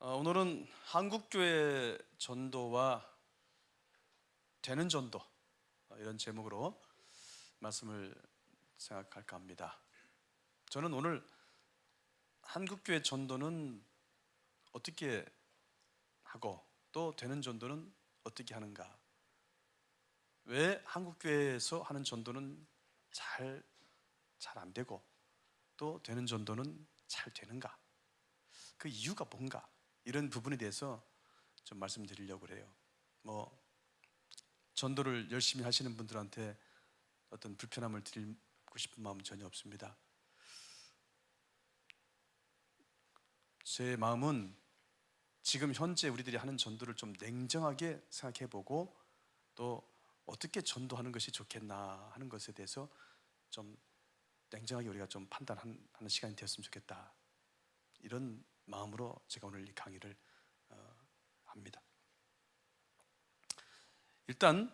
오늘은 한국교회 전도와 되는 전도, 이런 제목으로 말씀을 생각할까 합니다. 저는 오늘 한국교회 전도는 어떻게 하고 또 되는 전도는 어떻게 하는가, 왜 한국교회에서 하는 전도는 잘 안 되고 또 되는 전도는 잘 되는가, 그 이유가 뭔가, 이런 부분에 대해서 좀 말씀드리려고 그래요. 전도를 열심히 하시는 분들한테 어떤 불편함을 드리고 싶은 마음은 전혀 없습니다. 제 마음은 지금 현재 우리들이 하는 전도를 좀 냉정하게 생각해 보고 또 어떻게 전도하는 것이 좋겠나 하는 것에 대해서 좀 냉정하게 우리가 좀 판단하는 시간이 되었으면 좋겠다, 이런 마음으로 제가 오늘 이 강의를 합니다. 일단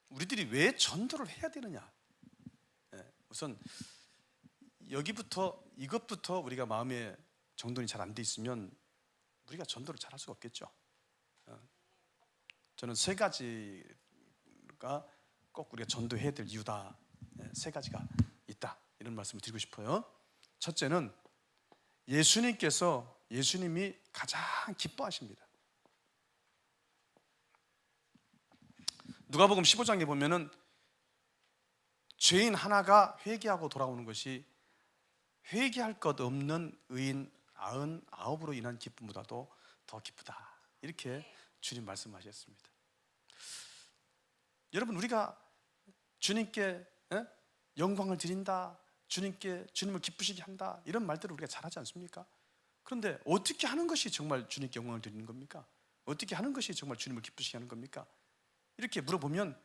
우리들이 왜 전도를 해야 되느냐, 우선 이것부터 우리가 마음에 정돈이 잘 안 돼 있으면 우리가 전도를 잘 할 수가 없겠죠. 저는 세 가지가 꼭 우리가 전도해야 될 이유다, 세 가지가 있다, 이런 말씀을 드리고 싶어요. 첫째는 예수님이 가장 기뻐하십니다. 누가복음 15장에 보면은 죄인 하나가 회개하고 돌아오는 것이 회개할 것 없는 의인 99으로 인한 기쁨보다도 더 기쁘다, 이렇게 주님 말씀하셨습니다. 여러분, 우리가 주님께 영광을 드린다, 주님을 기쁘시게 한다, 이런 말들을 우리가 잘하지 않습니까? 그런데 어떻게 하는 것이 정말 주님께 영광을 드리는 겁니까? 어떻게 하는 것이 정말 주님을 기쁘시게 하는 겁니까? 이렇게 물어보면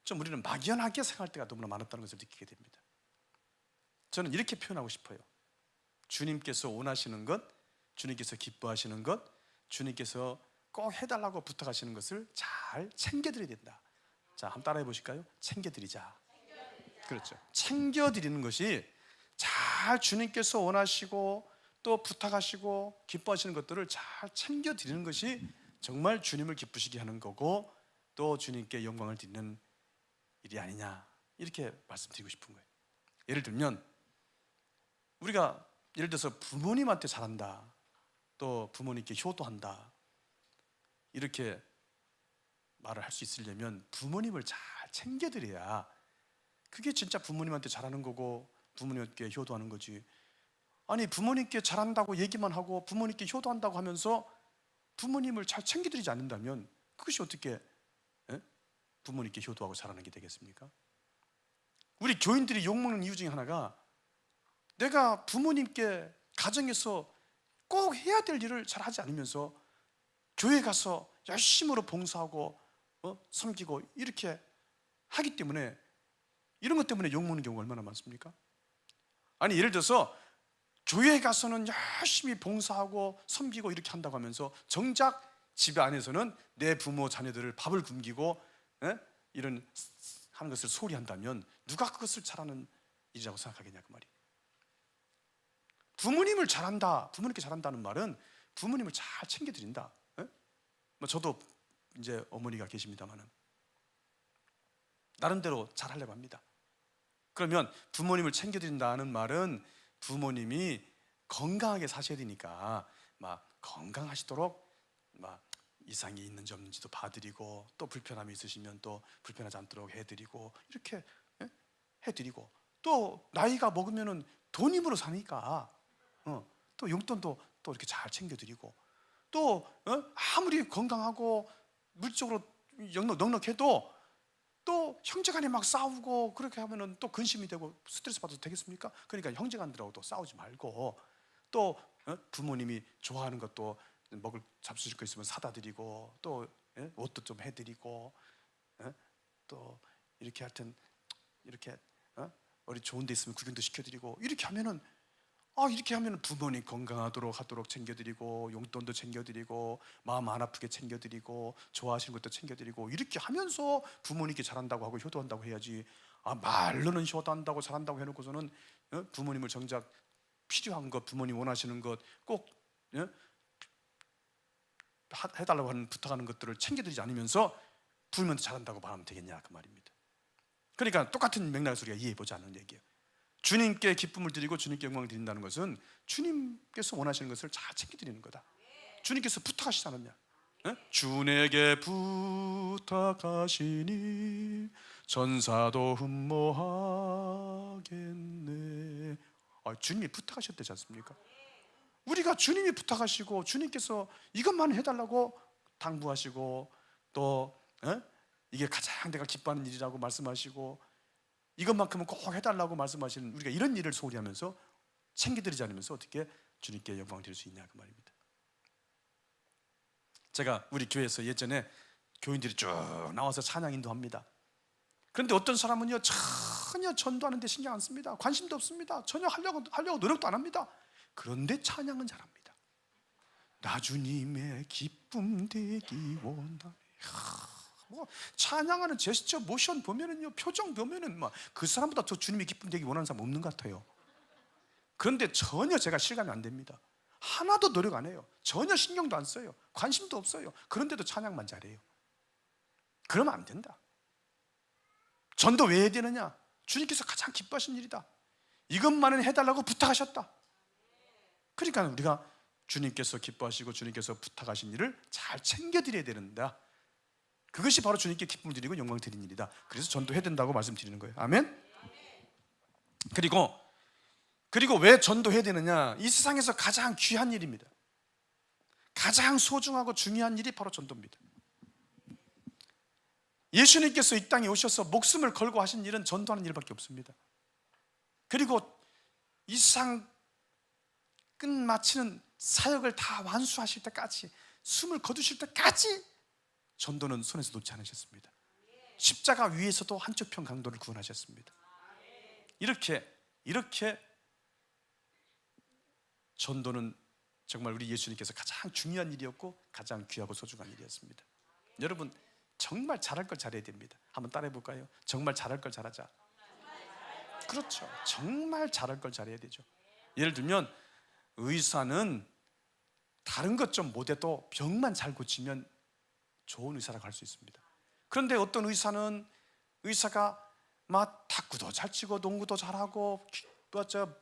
좀 우리는 막연하게 생각할 때가 너무나 많았다는 것을 느끼게 됩니다. 저는 이렇게 표현하고 싶어요. 주님께서 원하시는 것, 주님께서 기뻐하시는 것, 주님께서 꼭 해달라고 부탁하시는 것을 잘 챙겨드려야 된다. 자, 한번 따라해 보실까요? 챙겨드리자. 그렇죠. 챙겨드리는 것이, 잘 주님께서 원하시고 또 부탁하시고 기뻐하시는 것들을 잘 챙겨드리는 것이 정말 주님을 기쁘시게 하는 거고 또 주님께 영광을 드리는 일이 아니냐, 이렇게 말씀드리고 싶은 거예요. 예를 들면 우리가 예를 들어서 부모님한테 잘한다, 또 부모님께 효도한다, 이렇게 말을 할 수 있으려면 부모님을 잘 챙겨드려야 그게 진짜 부모님한테 잘하는 거고 부모님께 효도하는 거지. 아니, 부모님께 잘한다고 얘기만 하고 부모님께 효도한다고 하면서 부모님을 잘 챙겨드리지 않는다면 그것이 어떻게 부모님께 효도하고 잘하는 게 되겠습니까? 우리 교인들이 욕먹는 이유 중에 하나가, 내가 부모님께 가정에서 꼭 해야 될 일을 잘 하지 않으면서 교회 가서 열심으로 봉사하고 섬기고 이렇게 하기 때문에, 이런 것 때문에 욕먹는 경우가 얼마나 많습니까? 아니, 예를 들어서 교회에 가서는 열심히 봉사하고 섬기고 이렇게 한다고 하면서 정작 집 안에서는 내 부모 자녀들을 밥을 굶기고 이런 하는 것을 소홀히 한다면 누가 그것을 잘하는 일이라고 생각하겠냐, 그 말이. 부모님을 잘한다, 부모님께 잘한다는 말은 부모님을 잘 챙겨드린다. 저도 이제 어머니가 계십니다만은 나름대로 잘하려고 합니다. 그러면 부모님을 챙겨드린다는 말은 부모님이 건강하게 사셔야 되니까 막 건강하시도록 막 이상이 있는 점인지도 봐드리고, 또 불편함이 있으시면 또 불편하지 않도록 해드리고, 이렇게 해드리고, 또 나이가 먹으면은 돈 힘으로 사니까 또 용돈도 또 이렇게 잘 챙겨드리고, 또 아무리 건강하고 물질적으로 넉넉해도 또 형제간에 막 싸우고 그렇게 하면은 또 근심이 되고 스트레스 받아도 되겠습니까? 그러니까 형제간들하고 또 싸우지 말고, 또 부모님이 좋아하는 것도 먹을 잡수실 거 있으면 사다 드리고, 또 옷도 좀 해드리고, 또 이렇게 하여튼 이렇게 어디 좋은 데 있으면 구경도 시켜드리고, 이렇게 하면은 부모님 건강하도록 하도록 챙겨드리고, 용돈도 챙겨드리고, 마음 안 아프게 챙겨드리고, 좋아하시는 것도 챙겨드리고, 이렇게 하면서 부모님께 잘한다고 하고 효도한다고 해야지. 말로는 효도한다고 잘한다고 해놓고서는 부모님을 정작 필요한 것, 부모님 원하시는 것 꼭 해달라고 하는 부탁하는 것들을 챙겨드리지 않으면서 부르면 잘한다고 말하면 되겠냐 그 말입니다. 그러니까 똑같은 맥락에서 우리가 이해해보자는 얘기예요. 주님께 기쁨을 드리고 주님께 영광을 드린다는 것은 주님께서 원하시는 것을 잘 챙겨드리는 거다. 주님께서 부탁하시지 않았냐? 주 내게 부탁하시니 전사도 흠모하겠네. 주님이 부탁하셨대지 않습니까? 우리가 주님이 부탁하시고 주님께서 이것만 해달라고 당부하시고 또 이게 가장 내가 기뻐하는 일이라고 말씀하시고 이것만큼은 꼭 해달라고 말씀하시는 우리가 이런 일을 소홀히 하면서 챙겨드리지 않으면서 어떻게 주님께 영광을 드릴 수 있냐 그 말입니다. 제가 우리 교회에서 예전에 교인들이 쭉 나와서 찬양 인도합니다. 그런데 어떤 사람은요 전혀 전도하는 데 신경 안 씁니다. 관심도 없습니다. 전혀 하려고 노력도 안 합니다. 그런데 찬양은 잘합니다. 나 주님의 기쁨 되기 원하네. 뭐 찬양하는 제스처 모션 보면은요, 표정 보면은 막 그 사람보다 더 주님의 기쁨 되기 원하는 사람 없는 것 같아요. 그런데 전혀 제가 실감이 안 됩니다. 하나도 노력 안 해요. 전혀 신경도 안 써요. 관심도 없어요. 그런데도 찬양만 잘해요. 그러면 안 된다. 전도 왜 해야 되느냐? 주님께서 가장 기뻐하신 일이다. 이것만은 해달라고 부탁하셨다. 그러니까 우리가 주님께서 기뻐하시고 주님께서 부탁하신 일을 잘 챙겨드려야 되는다. 그것이 바로 주님께 기쁨을 드리고 영광을 드리는 일이다. 그래서 전도해야 된다고 말씀드리는 거예요. 아멘? 그리고 왜 전도해야 되느냐? 이 세상에서 가장 귀한 일입니다. 가장 소중하고 중요한 일이 바로 전도입니다. 예수님께서 이 땅에 오셔서 목숨을 걸고 하신 일은 전도하는 일밖에 없습니다. 그리고 이 세상 끝마치는 사역을 다 완수하실 때까지, 숨을 거두실 때까지 전도는 손에서 놓지 않으셨습니다. 십자가 위에서도 한쪽 편 강도를 구원하셨습니다. 이렇게 전도는 정말 우리 예수님께서 가장 중요한 일이었고 가장 귀하고 소중한 일이었습니다. 여러분 정말 잘할 걸 잘해야 됩니다. 한번 따라해 볼까요? 정말 잘할 걸 잘하자. 그렇죠. 정말 잘할 걸 잘해야 되죠. 예를 들면 의사는 다른 것 좀 못해도 병만 잘 고치면 좋은 의사라고 할 수 있습니다. 그런데 어떤 의사가 막 탁구도 잘 치고 농구도 잘하고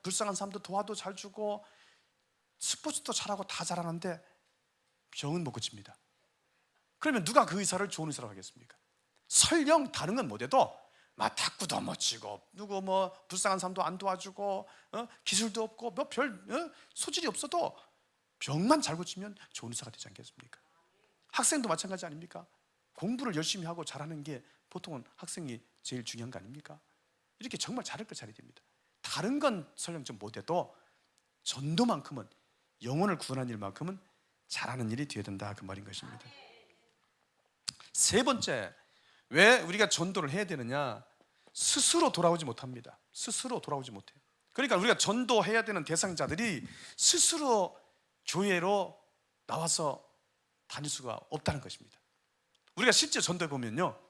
불쌍한 사람도 도와도 잘 주고 스포츠도 잘하고 다 잘하는데 병은 못 고칩니다. 그러면 누가 그 의사를 좋은 의사라고 하겠습니까? 설령 다른 건 못해도 막 탁구도 못 치고 누구 불쌍한 사람도 안 도와주고 기술도 없고 별 소질이 없어도 병만 잘 고치면 좋은 의사가 되지 않겠습니까? 학생도 마찬가지 아닙니까? 공부를 열심히 하고 잘하는 게 보통은 학생이 제일 중요한 거 아닙니까? 이렇게 정말 잘할 걸 잘해야 됩니다. 다른 건 설령 좀 못해도 전도만큼은, 영혼을 구원하는 일만큼은 잘하는 일이 되어야 된다 그 말인 것입니다. 세 번째, 왜 우리가 전도를 해야 되느냐? 스스로 돌아오지 못합니다. 스스로 돌아오지 못해요. 그러니까 우리가 전도해야 되는 대상자들이 스스로 교회로 나와서 다닐 수가 없다는 것입니다. 우리가 실제 전도해 보면요,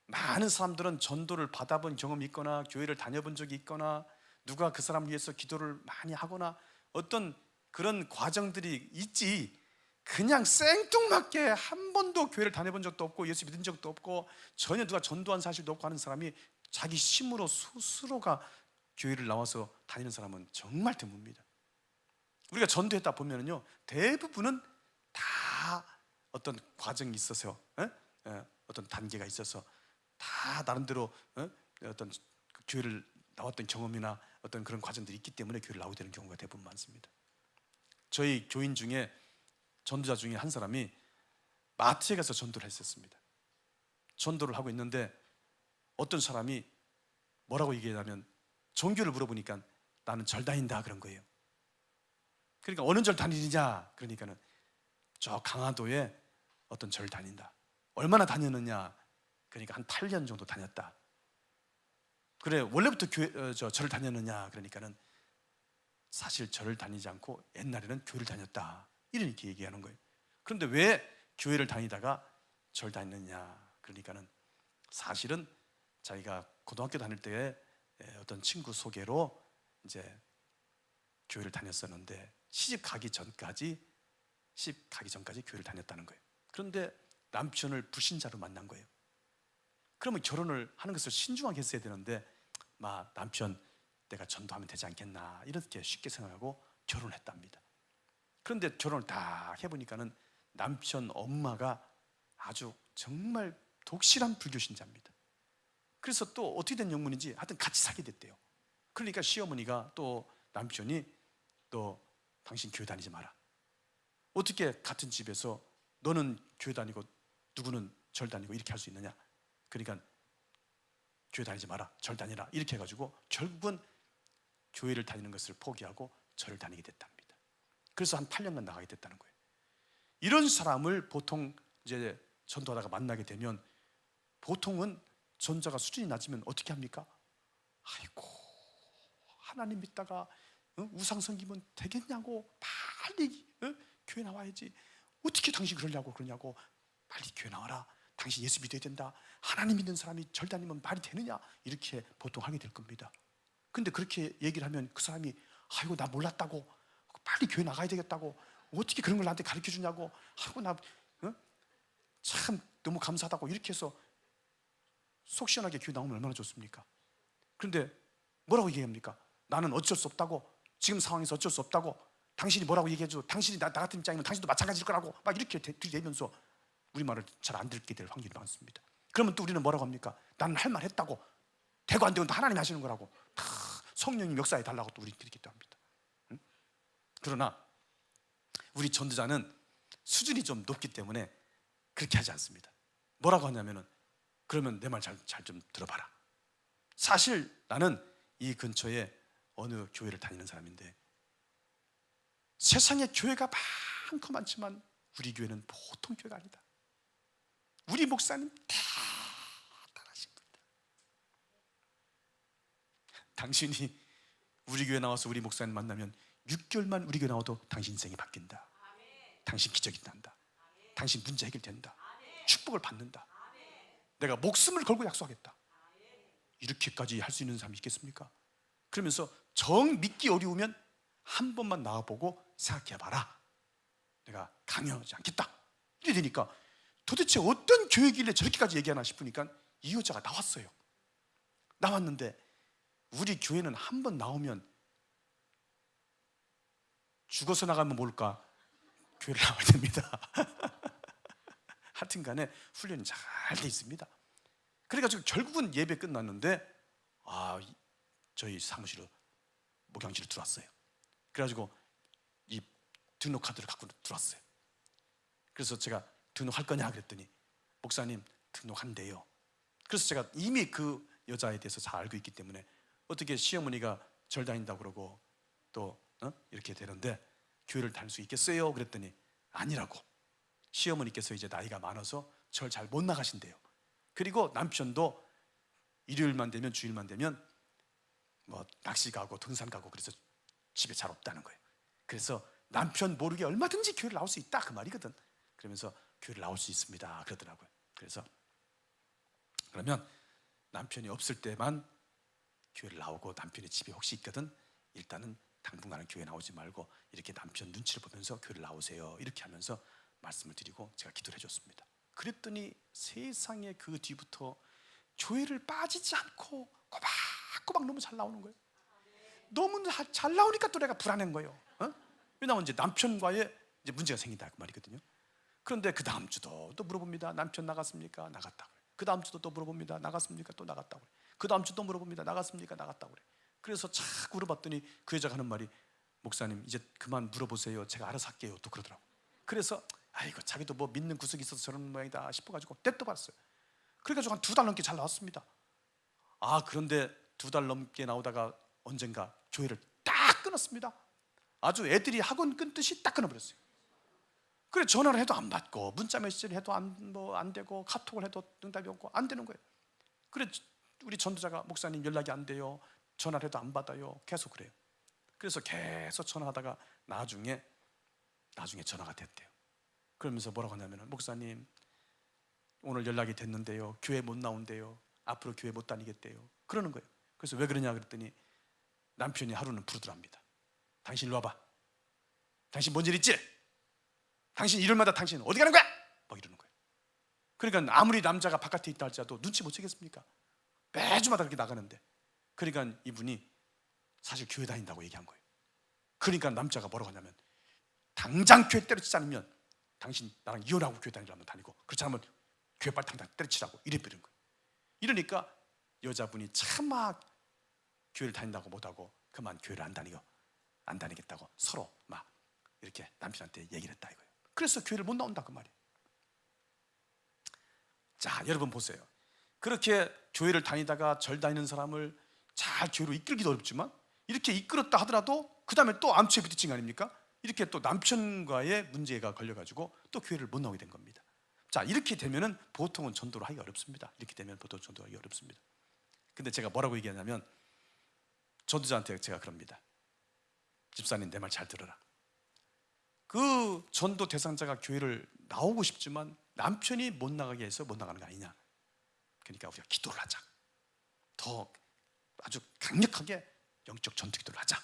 많은 사람들은 전도를 받아본 경험이 있거나 교회를 다녀본 적이 있거나 누가 그 사람 위해서 기도를 많이 하거나 어떤 그런 과정들이 있지, 그냥 생뚱맞게 한 번도 교회를 다녀본 적도 없고 예수 믿은 적도 없고 전혀 누가 전도한 사실도 없고 하는 사람이 자기 힘으로 스스로가 교회를 나와서 다니는 사람은 정말 드뭅니다. 우리가 전도했다 보면은요, 대부분은 다 어떤 과정이 있어서 어떤 단계가 있어서 다 나름대로 어떤 교회를 나왔던 경험이나 어떤 그런 과정들이 있기 때문에 교회를 나오게 되는 경우가 대부분 많습니다. 저희 교인 중에 전도자 중에 한 사람이 마트에 가서 전도를 했었습니다. 전도를 하고 있는데 어떤 사람이 뭐라고 얘기하냐면, 종교를 물어보니까 나는 절 다닌다 그런 거예요. 그러니까 어느 절 다니느냐 그러니까는 저 강화도에 어떤 절을 다닌다. 얼마나 다녔느냐 그러니까 한 8년 정도 다녔다. 그래 원래부터 절을 다녔느냐 그러니까는 사실 절을 다니지 않고 옛날에는 교회를 다녔다 이렇게 얘기하는 거예요. 그런데 왜 교회를 다니다가 절 다녔느냐 그러니까는 사실은 자기가 고등학교 다닐 때 어떤 친구 소개로 이제 교회를 다녔었는데 시집 가기 전까지 시집 가기 전까지 교회를 다녔다는 거예요. 그런데 남편을 불신자로 만난 거예요. 그러면 결혼을 하는 것을 신중하게 했어야 되는데 남편 내가 전도하면 되지 않겠나 이렇게 쉽게 생각하고 결혼을 했답니다. 그런데 결혼을 다 해보니까는 남편 엄마가 아주 정말 독실한 불교 신자입니다. 그래서 또 어떻게 된 영문인지 하여튼 같이 살게 됐대요. 그러니까 시어머니가 또 남편이 또 당신 교회 다니지 마라. 어떻게 같은 집에서 너는 교회 다니고 누구는 절 다니고 이렇게 할 수 있느냐. 그러니까 교회 다니지 마라, 절 다니라 이렇게 해가지고 결국은 교회를 다니는 것을 포기하고 절을 다니게 됐답니다. 그래서 한 8년간 나가게 됐다는 거예요. 이런 사람을 보통 이제 전도하다가 만나게 되면 보통은 전자가 수준이 낮으면 어떻게 합니까? 아이고 하나님 믿다가 우상 섬기면 되겠냐고, 빨리 교회 나와야지. 어떻게 당신 그러냐고 빨리 교회 나와라. 당신 예수 믿어야 된다. 하나님 믿는 사람이 절 다니면 말이 되느냐, 이렇게 보통 하게 될 겁니다. 근데 그렇게 얘기를 하면 그 사람이 아이고 나 몰랐다고, 빨리 교회 나가야 되겠다고, 어떻게 그런 걸 나한테 가르쳐 주냐고, 아이고 나 참 너무 감사하다고, 이렇게 해서 속 시원하게 교회 나오면 얼마나 좋습니까? 그런데 뭐라고 얘기합니까? 나는 어쩔 수 없다고, 지금 상황에서 어쩔 수 없다고, 당신이 뭐라고 얘기해줘, 당신이 나 같은 입장이면 당신도 마찬가지일 거라고 막 이렇게 들이대면서 우리 말을 잘 안 듣게 될 확률이 많습니다. 그러면 또 우리는 뭐라고 합니까? 나는 할 말 했다고, 되고 안 되고 다 하나님이 하시는 거라고, 다 성령님 역사해 달라고 또 우리 드리기도 합니다. 그러나 우리 전도자는 수준이 좀 높기 때문에 그렇게 하지 않습니다. 뭐라고 하냐면은, 그러면 내 말 잘 좀 들어봐라. 사실 나는 이 근처에 어느 교회를 다니는 사람인데 세상에 교회가 많고 많지만 우리 교회는 보통 교회가 아니다. 우리 목사님 대단하신 분이다. 당신이 우리 교회 나와서 우리 목사님 만나면 6개월만 우리 교회 나와도 당신 인생이 바뀐다. 당신 기적이 난다. 당신 문제 해결된다. 축복을 받는다. 내가 목숨을 걸고 약속하겠다. 이렇게까지 할 수 있는 사람이 있겠습니까? 그러면서 정 믿기 어려우면 한 번만 나와보고 생각해봐라. 내가 강요하지 않겠다. 이래 되니까 도대체 어떤 교회길래 저렇게까지 얘기하나 싶으니까 이 여자가 나왔어요. 나왔는데 우리 교회는 한 번 나오면 죽어서 나가면 뭘까? 교회를 나와야 됩니다. 하여튼 간에 훈련이 잘 돼 있습니다. 그래가지고 결국은 예배 끝났는데 저희 사무실로 목양실로 들어왔어요. 그래가지고 이 등록 카드를 갖고 들어왔어요. 그래서 제가 등록할 거냐 그랬더니 목사님 등록한대요. 그래서 제가 이미 그 여자에 대해서 잘 알고 있기 때문에 어떻게 시어머니가 절 다닌다고 그러고 또 이렇게 되는데 교회를 다닐 수 있겠어요? 그랬더니 아니라고. 시어머니께서 이제 나이가 많아서 절 잘 못 나가신대요. 그리고 남편도 일요일만 되면, 주일만 되면 뭐 낚시 가고 등산 가고 그래서 집에 잘 없다는 거예요. 그래서 남편 모르게 얼마든지 교회를 나올 수 있다 그 말이거든. 그러면서 교회를 나올 수 있습니다 그러더라고요. 그래서 그러면 남편이 없을 때만 교회를 나오고, 남편이 집에 혹시 있거든 일단은 당분간은 교회 나오지 말고 이렇게 남편 눈치를 보면서 교회를 나오세요, 이렇게 하면서 말씀을 드리고 제가 기도를 해줬습니다. 그랬더니 세상에 그 뒤부터 교회를 빠지지 않고 꼬박꼬박 너무 잘 나오는 거예요. 너무 잘 나오니까 또 내가 불안한 거예요. 왜냐하면 이제 남편과의 이제 문제가 생긴다 그 말이거든요. 그런데 그 다음 주도 또 물어봅니다. 남편 나갔습니까? 나갔다고 그래요. 그 다음 주도 또 물어봅니다. 나갔습니까? 또 나갔다고 그래요. 그 다음 주도 물어봅니다. 나갔습니까? 나갔다고 그래요. 그래서 자꾸 물어봤더니 그 여자가 하는 말이, 목사님 이제 그만 물어보세요, 제가 알아서 할게요, 또 그러더라고요. 그래서 아이고 자기도 뭐 믿는 구석이 있어서 저런 모양이다 싶어가지고 냅둬 봤어요. 그래가지고 한 2달 넘게 잘 나왔습니다. 그런데 2달 넘게 나오다가 언젠가 교회를 딱 끊었습니다. 아주 애들이 학원 끊듯이 딱 끊어버렸어요. 그래 전화를 해도 안 받고, 문자 메시지를 해도 안 되고, 카톡을 해도 응답이 없고 안 되는 거예요. 그래 우리 전도자가 목사님 연락이 안 돼요, 전화를 해도 안 받아요, 계속 그래요. 그래서 계속 전화하다가 나중에 전화가 됐대요. 그러면서 뭐라고 하냐면, 목사님 오늘 연락이 됐는데요, 교회 못 나온대요, 앞으로 교회 못 다니겠대요, 그러는 거예요. 그래서 왜 그러냐 그랬더니 남편이 하루는 부르더랍니다. 당신 일로 와봐. 당신 뭔 일 있지? 당신 일요일마다 당신 어디 가는 거야? 막 이러는 거예요. 그러니까 아무리 남자가 바깥에 있다 할지라도 눈치 못 채겠습니까? 매주마다 그렇게 나가는데. 그러니까 이분이 사실 교회 다닌다고 얘기한 거예요. 그러니까 남자가 뭐라고 하냐면, 당장 교회 때려치지 않으면 당신 나랑 이혼하고 교회 다니라면 다니고, 그렇지 않으면 교회 빨리 당장 때려치라고 이래버린 거예요. 이러니까 여자분이 차마 교회를 다닌다고 못하고 그만 교회를 안 다니겠다고 서로 막 이렇게 남편한테 얘기를 했다 이거예요. 그래서 교회를 못 나온다 그 말이에요. 자, 여러분 보세요. 그렇게 교회를 다니다가 절 다니는 사람을 잘 교회로 이끌기도 어렵지만, 이렇게 이끌었다 하더라도 그 다음에 또 암초에 부딪힌 거 아닙니까? 이렇게 또 남편과의 문제가 걸려가지고 또 교회를 못 나오게 된 겁니다. 자, 이렇게 되면은 보통은 전도를 하기 어렵습니다. 이렇게 되면 보통 전도를 하기 어렵습니다. 근데 제가 뭐라고 얘기하냐면, 전도자한테 제가 그럽니다. 집사님, 내 말 잘 들어라. 그 전도 대상자가 교회를 나오고 싶지만 남편이 못 나가게 해서 못 나가는 거 아니냐. 그러니까 우리가 기도를 하자. 더 아주 강력하게 영적 전투 기도를 하자.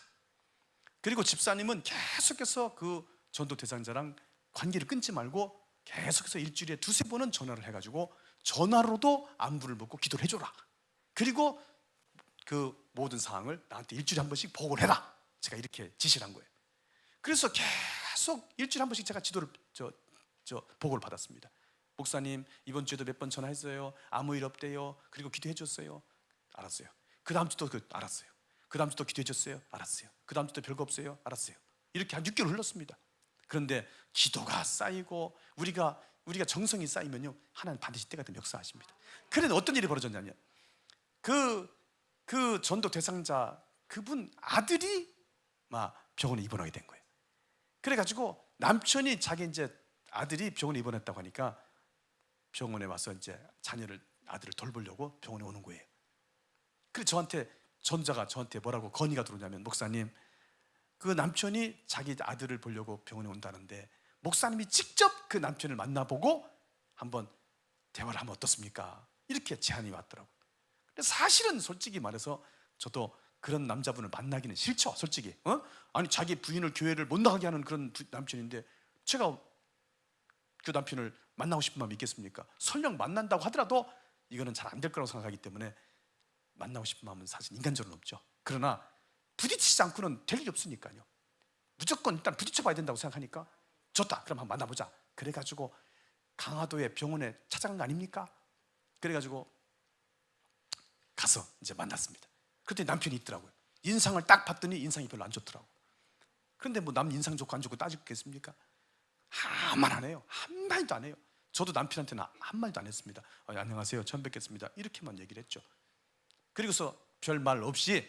그리고 집사님은 계속해서 그 전도 대상자랑 관계를 끊지 말고 계속해서 일주일에 두세 번은 전화를 해가지고 전화로도 안부를 묻고 기도를 해줘라. 그리고 그 모든 상황을 나한테 일주일에 한 번씩 보고를 해라. 제가 이렇게 지시를 한 거예요. 그래서 계속 일주일에 한 번씩 제가 지도를 보고를 받았습니다. 목사님, 이번 주에도 몇 번 전화했어요. 아무 일 없대요. 그리고 기도해 줬어요. 알았어요. 그 다음 주도 알았어요. 그 다음 주도 기도해 줬어요. 알았어요. 그 다음 주도 별거 없어요. 알았어요. 이렇게 한 6개월 흘렀습니다. 그런데 기도가 쌓이고 우리가 정성이 쌓이면요, 하나님 반드시 때가 되면 역사하십니다. 그런데 어떤 일이 벌어졌냐면, 그 전도 대상자 그분 아들이 막 병원에 입원하게 된 거예요. 그래가지고 남편이 자기 이제 아들이 병원에 입원했다고 하니까 병원에 와서 이제 아들을 돌보려고 병원에 오는 거예요. 그래서 전자가 저한테 뭐라고 건의가 들어오냐면, 목사님, 그 남편이 자기 아들을 보려고 병원에 온다는데 목사님이 직접 그 남편을 만나보고 한번 대화를 하면 어떻습니까? 이렇게 제안이 왔더라고요. 사실은 솔직히 말해서 저도 그런 남자분을 만나기는 싫죠, 솔직히. 아니, 자기 부인을 교회를 못 나가게 하는 그런 남편인데 제가 그 남편을 만나고 싶은 마음이 있겠습니까? 설령 만난다고 하더라도 이거는 잘 안 될 거라고 생각하기 때문에 만나고 싶은 마음은 사실 인간적으로 없죠. 그러나 부딪히지 않고는 될 일이 없으니까요. 무조건 일단 부딪혀봐야 된다고 생각하니까, 좋다, 그럼 한번 만나보자. 그래가지고 강화도의 병원에 찾아간 거 아닙니까? 그래가지고 가서 이제 만났습니다. 그때 남편이 있더라고요. 인상을 딱 봤더니 인상이 별로 안 좋더라고. 그런데 뭐 남 인상 좋고 안 좋고 따지겠습니까? 아무 말 안 해요. 한마디도 안 해요. 저도 남편한테는 한마디도 안 했습니다. 안녕하세요, 처음 뵙겠습니다, 이렇게만 얘기를 했죠. 그리고서 별 말 없이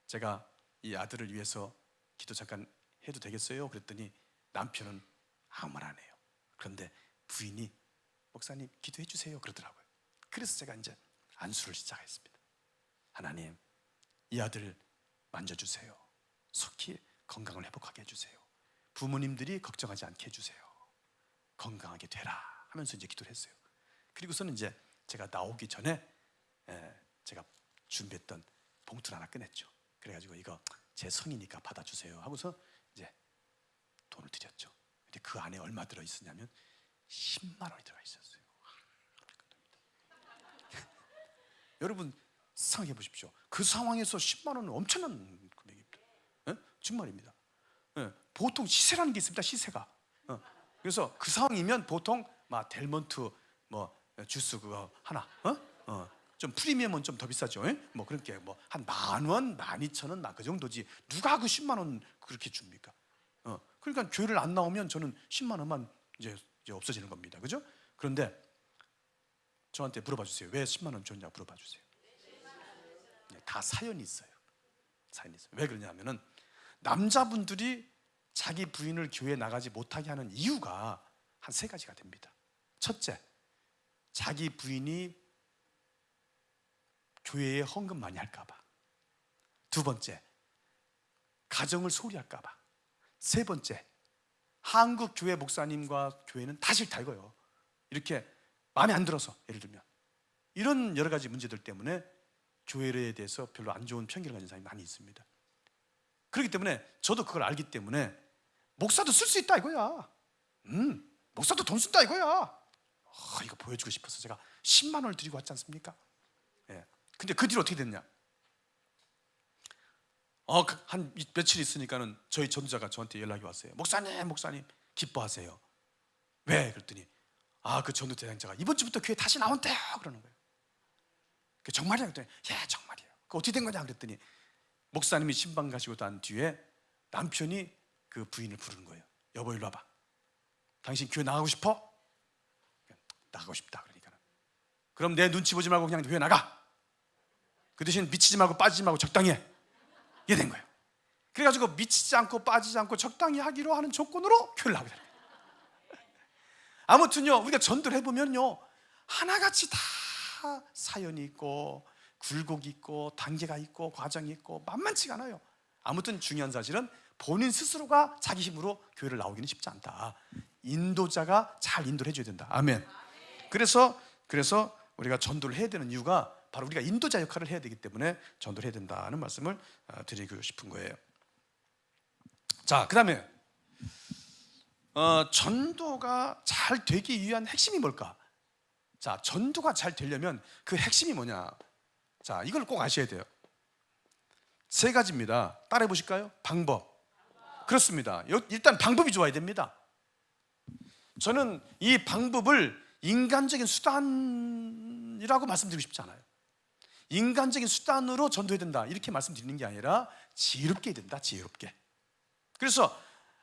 제가 이 아들을 위해서 기도 잠깐 해도 되겠어요? 그랬더니 남편은 아무 말 안 해요. 그런데 부인이 목사님 기도해 주세요 그러더라고요. 그래서 제가 이제 안수를 시작했습니다. 하나님, 이 아들 만져주세요. 속히 건강을 회복하게 해주세요. 부모님들이 걱정하지 않게 해주세요. 건강하게 되라 하면서 이제 기도를 했어요. 그리고서는 이제 제가 나오기 전에 제가 준비했던 봉투를 하나 꺼냈죠. 그래가지고 이거 제 성이니까 받아주세요 하고서 이제 돈을 드렸죠. 근데 그 안에 얼마 들어있었냐면 10만 원이 들어가 있었어요. 여러분 상상해 보십시오. 그 상황에서 10만 원은 엄청난 금액입니다. 정말입니다. 보통 시세라는 게 있습니다. 시세가. 그래서 그 상황이면 보통 막 델몬트 뭐 주스 그거 하나, 좀 프리미엄은 좀 더 비싸죠. 뭐 그렇게 뭐 한 10,000원, 12,000원 막 그 정도지. 누가 그 10만 원 그렇게 줍니까? 그러니까 교회를 안 나오면 저는 10만 원만 이제 없어지는 겁니다. 그죠? 그런데 저한테 물어봐 주세요. 왜 10만 원 줬냐 물어봐 주세요. 다 사연이 있어요. 사연이 있어요. 왜 그러냐면은 남자분들이 자기 부인을 교회에 나가지 못하게 하는 이유가 한 3가지가 됩니다. 첫째, 자기 부인이 교회에 헌금 많이 할까 봐. 두 번째, 가정을 소홀히 할까 봐. 세 번째, 한국 교회 목사님과 교회는 다 싫다 이거예요. 이렇게 마음에 안 들어서, 예를 들면 이런 여러 가지 문제들 때문에 교회에 대해서 별로 안 좋은 편견을 가진 사람이 많이 있습니다. 그렇기 때문에 저도 그걸 알기 때문에 목사도 쓸 수 있다 이거야. 목사도 돈 쓴다 이거야. 이거 보여주고 싶어서 제가 10만 원을 드리고 왔지 않습니까? 예. 근데 그 뒤로 어떻게 됐냐? 한 며칠 있으니까는 저희 전도자가 저한테 연락이 왔어요. 목사님 기뻐하세요. 왜? 그랬더니 그 전도 대장자가 이번 주부터 교회 다시 나온대요 그러는 거예요. 정말이야? 그랬더니 예 정말이에요. 그 어떻게 된 거냐 그랬더니 목사님이 신방 가시고 난 뒤에 남편이 그 부인을 부르는 거예요. 여보 일로 와봐. 당신 교회 나가고 싶어? 나가고 싶다. 그러니까 그럼 내 눈치 보지 말고 그냥 교회 나가. 그 대신 미치지 말고 빠지지 말고 적당히 해. 이게 된 거예요. 그래가지고 미치지 않고 빠지지 않고 적당히 하기로 하는 조건으로 교회를 나오게 되는 거예요. 아무튼요 우리가 전도를 해보면요 하나같이 다 사연이 있고 굴곡이 있고 단계가 있고 과정이 있고 만만치가 않아요. 아무튼 중요한 사실은 본인 스스로가 자기 힘으로 교회를 나오기는 쉽지 않다. 인도자가 잘 인도를 해줘야 된다. 아멘. 그래서 우리가 전도를 해야 되는 이유가 바로 우리가 인도자 역할을 해야 되기 때문에 전도를 해야 된다는 말씀을 드리고 싶은 거예요. 자, 그 다음에 전도가 잘 되기 위한 핵심이 뭘까? 자, 전도가 잘 되려면 그 핵심이 뭐냐? 자, 이걸 꼭 아셔야 돼요. 3가지입니다. 따라해 보실까요? 방법. 그렇습니다. 일단 방법이 좋아야 됩니다. 저는 이 방법을 인간적인 수단이라고 말씀드리고 싶지 않아요. 인간적인 수단으로 전도해야 된다 이렇게 말씀드리는 게 아니라 지혜롭게 해야 된다. 지혜롭게. 그래서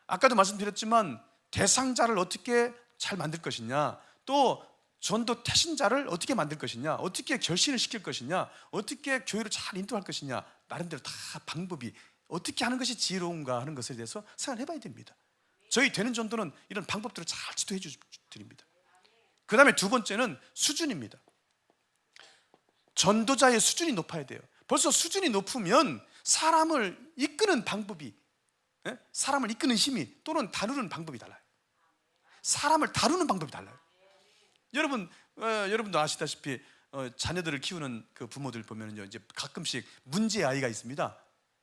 아까도 말씀드렸지만 대상자를 어떻게 잘 만들 것이냐, 또 전도 태신자를 어떻게 만들 것이냐, 어떻게 결신을 시킬 것이냐, 어떻게 교회를 잘 인도할 것이냐, 나름대로 다 방법이 어떻게 하는 것이 지혜로운가 하는 것에 대해서 생각을 해봐야 됩니다. 저희 되는 전도는 이런 방법들을 잘 지도해 드립니다. 그 다음에 2번째는 수준입니다. 전도자의 수준이 높아야 돼요. 벌써 수준이 높으면 사람을 이끄는 방법이, 사람을 이끄는 힘이 또는 다루는 방법이 달라요. 사람을 다루는 방법이 달라요. 여러분도 아시다시피 자녀들을 키우는 그 부모들 보면요, 이제 가끔씩 문제 아이가 있습니다.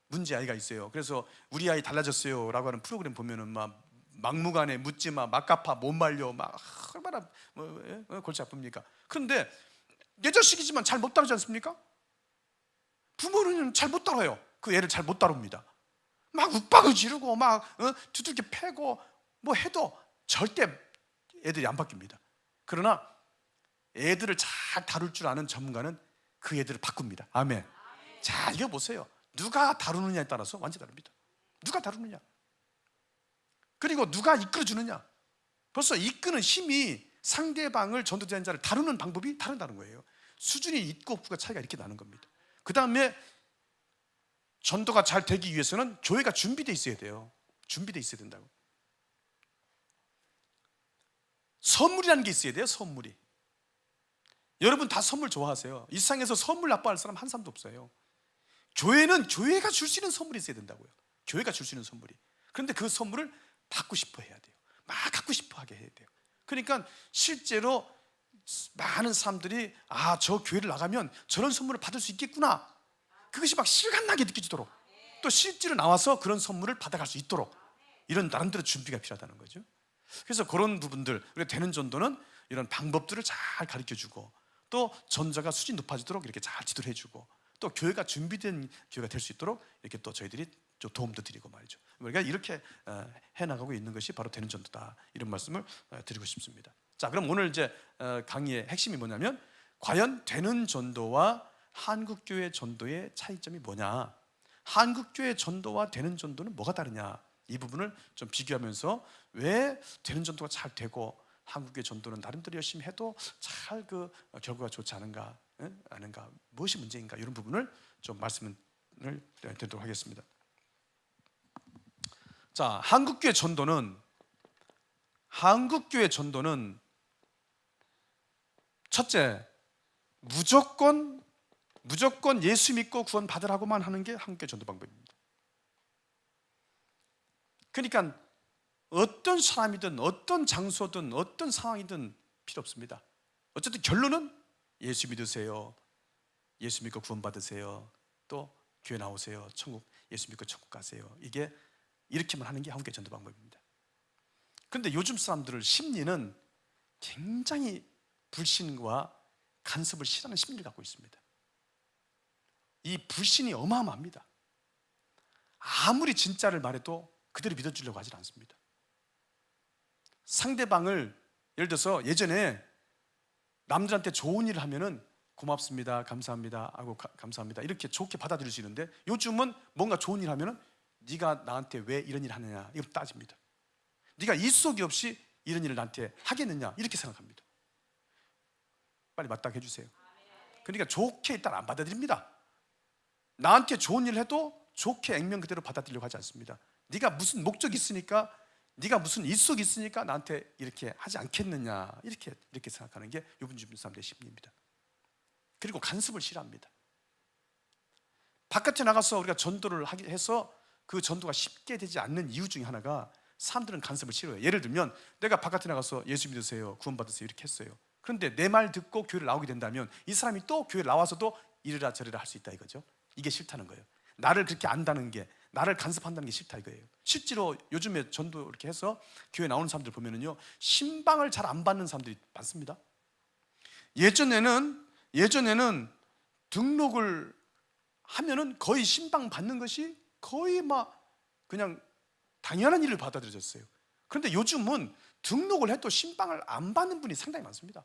문제 아이가 있어요. 그래서 우리 아이 달라졌어요라고 하는 프로그램 보면은 막 막무가내 묻지 마, 막 갚아, 못 말려, 막 얼마나 골치 아픕니까? 그런데 내 자식이지만 잘 못 다루지 않습니까? 부모는 잘 못 다뤄요. 그 애를 잘 못 다룹니다. 막 윽박을 지르고 막 두들겨 패고 뭐 해도 절대 애들이 안 바뀝니다. 그러나 애들을 잘 다룰 줄 아는 전문가는 그 애들을 바꿉니다. 아멘. 자, 이거 보세요. 누가 다루느냐에 따라서 완전히 다릅니다. 누가 다루느냐, 그리고 누가 이끌어주느냐. 벌써 이끄는 힘이 상대방을, 전도자를 다루는 방법이 다른다는 거예요. 수준이 있고 없고가 차이가 이렇게 나는 겁니다. 그 다음에 전도가 잘 되기 위해서는 교회가 준비되어 있어야 돼요. 준비되어 있어야 된다고. 선물이라는 게 있어야 돼요. 선물이. 여러분 다 선물 좋아하세요. 이 세상에서 선물 나빠할 사람 한 사람도 없어요. 교회는 교회가 줄 수 있는 선물이 있어야 된다고요. 교회가 줄 수 있는 선물이. 그런데 그 선물을 받고 싶어 해야 돼요. 막 갖고 싶어 하게 해야 돼요. 그러니까 실제로 많은 사람들이 저 교회를 나가면 저런 선물을 받을 수 있겠구나, 그것이 막 실감나게 느껴지도록, 또 실제로 나와서 그런 선물을 받아갈 수 있도록 이런 나름대로 준비가 필요하다는 거죠. 그래서 그런 부분들, 우리가 되는 전도는 이런 방법들을 잘 가르쳐주고, 또 전자가 수준 높아지도록 이렇게 잘 지도를 해주고, 또 교회가 준비된 교회가 될 수 있도록 이렇게 또 저희들이 좀 도움도 드리고 말이죠. 우리가 이렇게 해나가고 있는 것이 바로 되는 전도다, 이런 말씀을 드리고 싶습니다. 자, 그럼 오늘 이제 강의의 핵심이 뭐냐면, 과연 되는 전도와 한국교회 전도의 차이점이 뭐냐, 한국교회 전도와 되는 전도는 뭐가 다르냐, 이 부분을 좀 비교하면서 왜 되는 전도가 잘 되고 한국교회 전도는 나름대로 열심히 해도 잘 그 결과가 좋지 않은가, 무엇이 문제인가, 이런 부분을 좀 말씀을 드리도록 하겠습니다. 자, 한국교회 전도는 첫째, 무조건 예수 믿고 구원 받으라고만 하는 게 한국교회 전도 방법입니다. 그러니까 어떤 사람이든 어떤 장소든 어떤 상황이든 필요 없습니다. 어쨌든 결론은 예수 믿으세요, 예수 믿고 구원 받으세요, 또 교회 나오세요, 예수 믿고 천국 가세요. 이게 이렇게만 하는 게 한국교회 전도 방법입니다. 그런데 요즘 사람들의 심리는 굉장히 불신과 간섭을 싫어하는 심리를 갖고 있습니다. 이 불신이 어마어마합니다. 아무리 진짜를 말해도 그대로 믿어주려고 하지 않습니다. 상대방을, 예를 들어서 예전에 남들한테 좋은 일을 하면은 고맙습니다, 감사합니다 하고 감사합니다 이렇게 좋게 받아들일 수 있는데, 요즘은 뭔가 좋은 일 하면은 네가 나한테 왜 이런 일 하느냐 이거 따집니다. 네가 일속이 없이 이런 일을 나한테 하겠느냐 이렇게 생각합니다. 빨리 맞다고 해주세요. 그러니까 좋게 일단 안 받아들입니다. 나한테 좋은 일을 해도 좋게 액면 그대로 받아들이려고 하지 않습니다. 네가 무슨 목적이 있으니까, 네가 무슨 일속이 있으니까 나한테 이렇게 하지 않겠느냐 이렇게 생각하는 게 요즘 사람들의 심리입니다. 그리고 간섭을 싫어합니다. 바깥에 나가서 우리가 전도를 해서 그 전도가 쉽게 되지 않는 이유 중에 하나가, 사람들은 간섭을 싫어해요. 예를 들면 내가 바깥에 나가서 예수 믿으세요, 구원받으세요 이렇게 했어요. 그런데 내 말 듣고 교회를 나오게 된다면 이 사람이 또 교회를 나와서도 이래라 저래라 할 수 있다 이거죠. 이게 싫다는 거예요. 나를 그렇게 안다는 게, 나를 간섭한다는 게 싫다 이거예요. 실제로 요즘에 전도 이렇게 해서 교회 나오는 사람들 보면은요, 신방을 잘 안 받는 사람들이 많습니다. 예전에는 등록을 하면은 거의 신방 받는 것이 거의 막 그냥 당연한 일을 받아들여졌어요. 그런데 요즘은 등록을 해도 신방을 안 받는 분이 상당히 많습니다.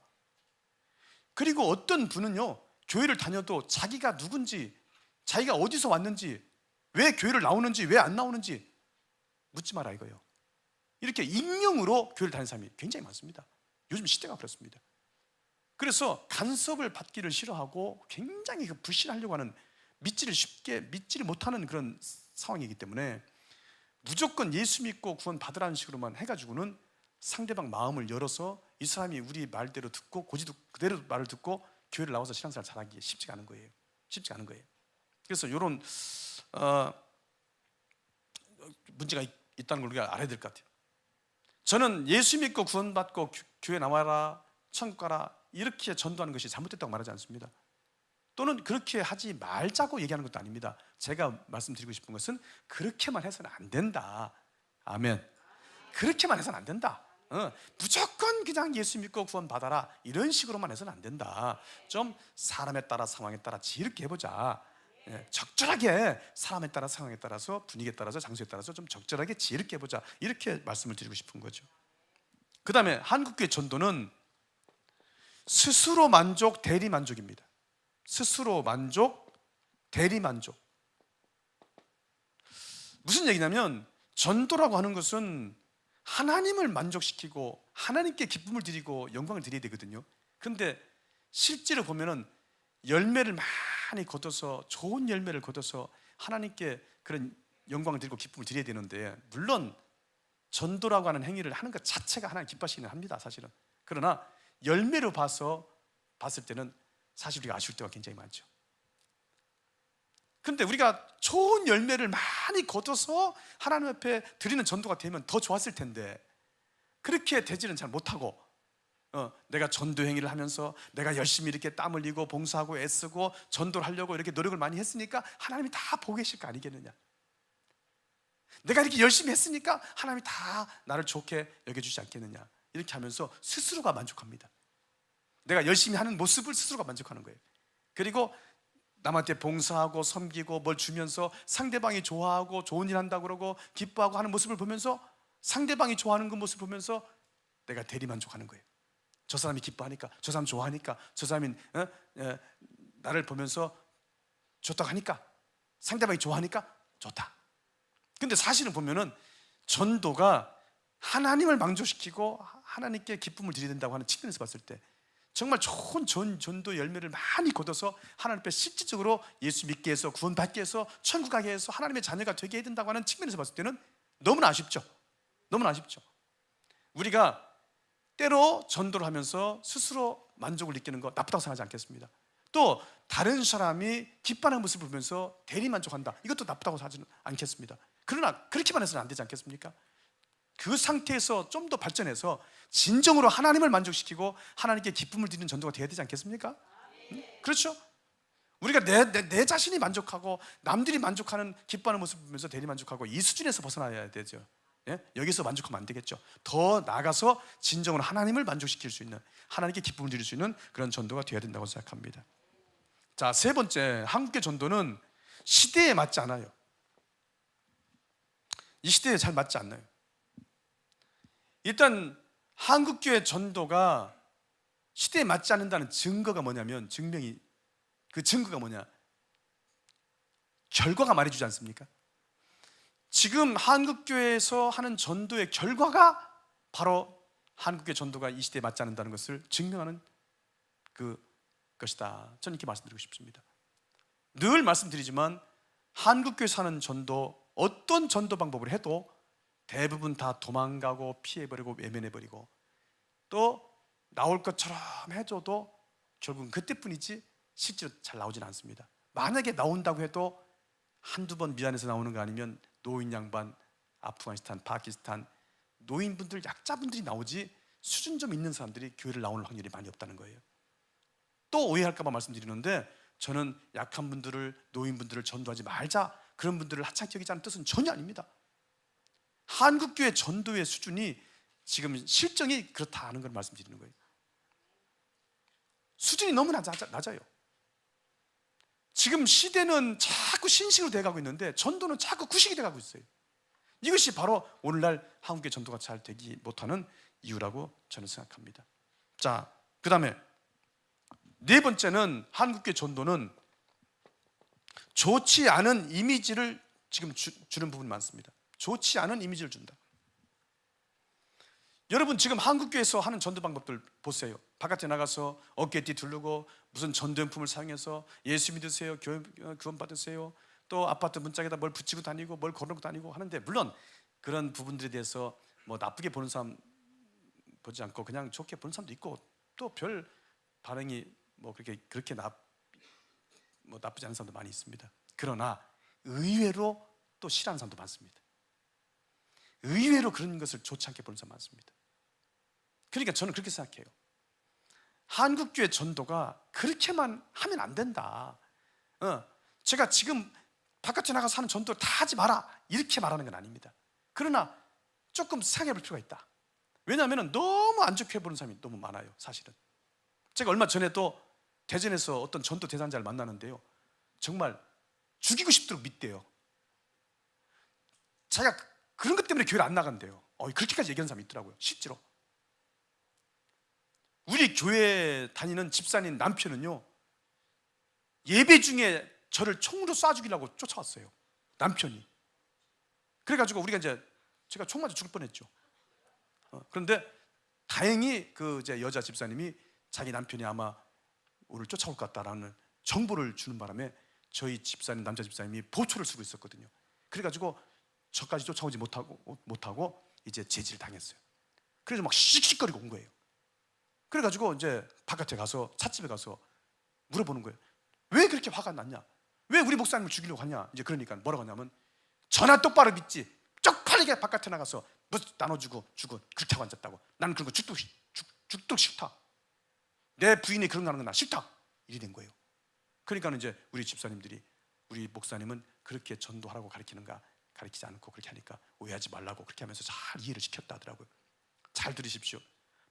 그리고 어떤 분은요, 교회를 다녀도 자기가 누군지, 자기가 어디서 왔는지, 왜 교회를 나오는지, 왜 안 나오는지 묻지 마라 이거예요. 이렇게 익명으로 교회를 다니는 사람이 굉장히 많습니다. 요즘 시대가 그렇습니다. 그래서 간섭을 받기를 싫어하고 굉장히 불신하려고 하는, 믿지를 못하는 그런 상황이기 때문에 무조건 예수 믿고 구원 받으라는 식으로만 해가지고는 상대방 마음을 열어서 이 사람이 우리 말대로 듣고 고지도 그대로 말을 듣고 교회를 나와서 신앙생활 잘하기 쉽지가 않은 거예요. 그래서 이런 문제가 있다는 걸 우리가 알아야 될 것 같아요. 저는 예수 믿고 구원받고 교회 나와라, 천국 가라 이렇게 전도하는 것이 잘못됐다고 말하지 않습니다. 또는 그렇게 하지 말자고 얘기하는 것도 아닙니다. 제가 말씀드리고 싶은 것은 그렇게만 해서는 안 된다. 아멘. 그렇게만 해서는 안 된다. 무조건 그냥 예수 믿고 구원 받아라 이런 식으로만 해서는 안 된다. 좀 사람에 따라 상황에 따라 지혜롭게 해보자. 적절하게 사람에 따라 상황에 따라서 분위기에 따라서 장소에 따라서 좀 적절하게 지혜롭게 해보자, 이렇게 말씀을 드리고 싶은 거죠. 그 다음에 한국교회 전도는 스스로 만족, 대리 만족입니다. 스스로 만족, 대리 만족. 무슨 얘기냐면, 전도라고 하는 것은 하나님을 만족시키고 하나님께 기쁨을 드리고 영광을 드려야 되거든요. 그런데 실제로 보면은 열매를 많이 거둬서, 좋은 열매를 거둬서 하나님께 그런 영광을 드리고 기쁨을 드려야 되는데, 물론 전도라고 하는 행위를 하는 것 자체가 하나님 기뻐하시기는 합니다, 사실은. 그러나 열매로 봤을 때는 사실 우리가 아쉬울 때가 굉장히 많죠. 그런데 우리가 좋은 열매를 많이 거둬서 하나님 앞에 드리는 전도가 되면 더 좋았을 텐데, 그렇게 되지는 잘 못하고 내가 전도 행위를 하면서 내가 열심히 이렇게 땀 흘리고 봉사하고 애쓰고 전도를 하려고 이렇게 노력을 많이 했으니까 하나님이 다 보고 계실 거 아니겠느냐, 내가 이렇게 열심히 했으니까 하나님이 다 나를 좋게 여겨주지 않겠느냐, 이렇게 하면서 스스로가 만족합니다. 내가 열심히 하는 모습을 스스로가 만족하는 거예요. 그리고 남한테 봉사하고 섬기고 뭘 주면서 상대방이 좋아하고 좋은 일 한다고 그러고 기뻐하고 하는 모습을 보면서, 상대방이 좋아하는 그 모습을 보면서 내가 대리만족하는 거예요. 저 사람이 기뻐하니까, 저 사람 좋아하니까, 저 사람이 나를 보면서 좋다고 하니까, 상대방이 좋아하니까 좋다. 근데 사실은 보면은 전도가 하나님을 만족시키고 하나님께 기쁨을 드려야 된다고 하는 측면에서 봤을 때, 정말 좋은 전도 열매를 많이 거둬서 하나님 앞에 실질적으로 예수 믿게 해서 구원받게 해서 천국 가게 해서 하나님의 자녀가 되게 해야 된다고 하는 측면에서 봤을 때는 너무나 아쉽죠. 너무나 아쉽죠. 우리가 때로 전도를 하면서 스스로 만족을 느끼는 거 나쁘다고 생각하지 않겠습니다. 또 다른 사람이 기뻐하는 모습을 보면서 대리만족한다, 이것도 나쁘다고 생각하지 않겠습니다. 그러나 그렇게만 해서는 안 되지 않겠습니까? 그 상태에서 좀 더 발전해서 진정으로 하나님을 만족시키고 하나님께 기쁨을 드리는 전도가 되어야 되지 않겠습니까? 그렇죠? 우리가 내 자신이 만족하고 남들이 만족하는 기뻐하는 모습을 보면서 대리만족하고 이 수준에서 벗어나야 되죠. 여기서 만족하면 안 되겠죠. 더 나아가서 진정으로 하나님을 만족시킬 수 있는, 하나님께 기쁨을 드릴 수 있는 그런 전도가 되어야 된다고 생각합니다. 자, 세 번째, 한국교 전도는 시대에 맞지 않아요. 이 시대에 잘 맞지 않나요? 일단 한국교회 전도가 시대에 맞지 않는다는 증거가 뭐냐면, 그 증거가 뭐냐? 결과가 말해주지 않습니까? 지금 한국교회에서 하는 전도의 결과가 바로 한국교회 전도가 이 시대에 맞지 않는다는 것을 증명하는 것이다. 저는 이렇게 말씀드리고 싶습니다. 늘 말씀드리지만 한국교회에서 하는 전도, 어떤 전도 방법을 해도 대부분 다 도망가고 피해버리고 외면해버리고, 또 나올 것처럼 해줘도 결국은 그때뿐이지 실제로 잘 나오지는 않습니다. 만약에 나온다고 해도 한두 번 미안해서 나오는 거 아니면 노인 양반, 아프가니스탄, 파키스탄 노인분들, 약자분들이 나오지 수준 좀 있는 사람들이 교회를 나오는 확률이 많이 없다는 거예요. 또 오해할까 봐 말씀드리는데, 저는 약한 분들을, 노인분들을 전도하지 말자, 그런 분들을 하찮게 여기자는 뜻은 전혀 아닙니다. 한국교회 전도의 수준이 지금 실정이 그렇다는 걸 말씀드리는 거예요. 수준이 너무 낮아요. 지금 시대는 자꾸 신식으로 돼가고 있는데 전도는 자꾸 구식이 돼가고 있어요. 이것이 바로 오늘날 한국의 전도가 잘 되지 못하는 이유라고 저는 생각합니다. 자, 그 다음에 네 번째는, 한국의 전도는 좋지 않은 이미지를 지금 주는 부분이 많습니다. 좋지 않은 이미지를 준다. 여러분, 지금 한국교회에서 하는 전도 방법들 보세요. 바깥에 나가서 어깨띠 두르고 무슨 전도용품을 사용해서 예수 믿으세요, 구원 받으세요, 또 아파트 문짝에다 뭘 붙이고 다니고 뭘 걸어놓고 다니고 하는데, 물론 그런 부분들에 대해서 뭐 나쁘게 보는 사람 보지 않고 그냥 좋게 보는 사람도 있고, 또 별 반응이 뭐 그렇게 나쁘지 않은 사람도 많이 있습니다. 그러나 의외로 또 싫어하는 사람도 많습니다. 의외로 그런 것을 좋지 않게 보는 사람 많습니다. 그러니까 저는 그렇게 생각해요. 한국교회 전도가 그렇게만 하면 안 된다. 제가 지금 바깥에 나가서 하는 전도를 다 하지 마라, 이렇게 말하는 건 아닙니다. 그러나 조금 생각해 볼 필요가 있다. 왜냐하면 너무 안 좋게 보는 사람이 너무 많아요, 사실은. 제가 얼마 전에도 대전에서 어떤 전도 대상자를 만나는데요, 정말 죽이고 싶도록 믿대요. 자기가 그런 것 때문에 교회를 안 나간대요. 그렇게까지 얘기하는 사람이 있더라고요, 실제로. 우리 교회 다니는 집사님 남편은요, 예배 중에 저를 총으로 쏴 죽이려고 쫓아왔어요, 남편이. 그래가지고 우리가 제가 총 맞아 죽을 뻔했죠. 그런데 다행히 그 여자 집사님이 자기 남편이 아마 오늘 쫓아올 것 같다라는 정보를 주는 바람에 저희 집사님, 남자 집사님이 보초를 쓰고 있었거든요. 그래가지고 저까지 쫓아오지 못하고 이제 제지를 당했어요. 그래서 막 씩씩거리고 온 거예요. 그래가지고 이제 바깥에 가서, 찻집에 가서 물어보는 거예요. 왜 그렇게 화가 났냐? 왜 우리 목사님을 죽이려고 하냐? 이제 그러니까 뭐라고 하냐면, 전화 똑바로 믿지, 쪽팔리게 바깥에 나가서 뭐 나눠주고 주고 그렇게 하고 앉았다고. 나는 그런 거 죽도 싫다. 내 부인이 그런 거 하는 건 나 싫다, 이리 된 거예요. 그러니까 이제 우리 집사님들이, 우리 목사님은 그렇게 전도하라고 가르치지 않고 그렇게 하니까 오해하지 말라고 그렇게 하면서 잘 이해를 시켰다 하더라고요. 잘 들으십시오.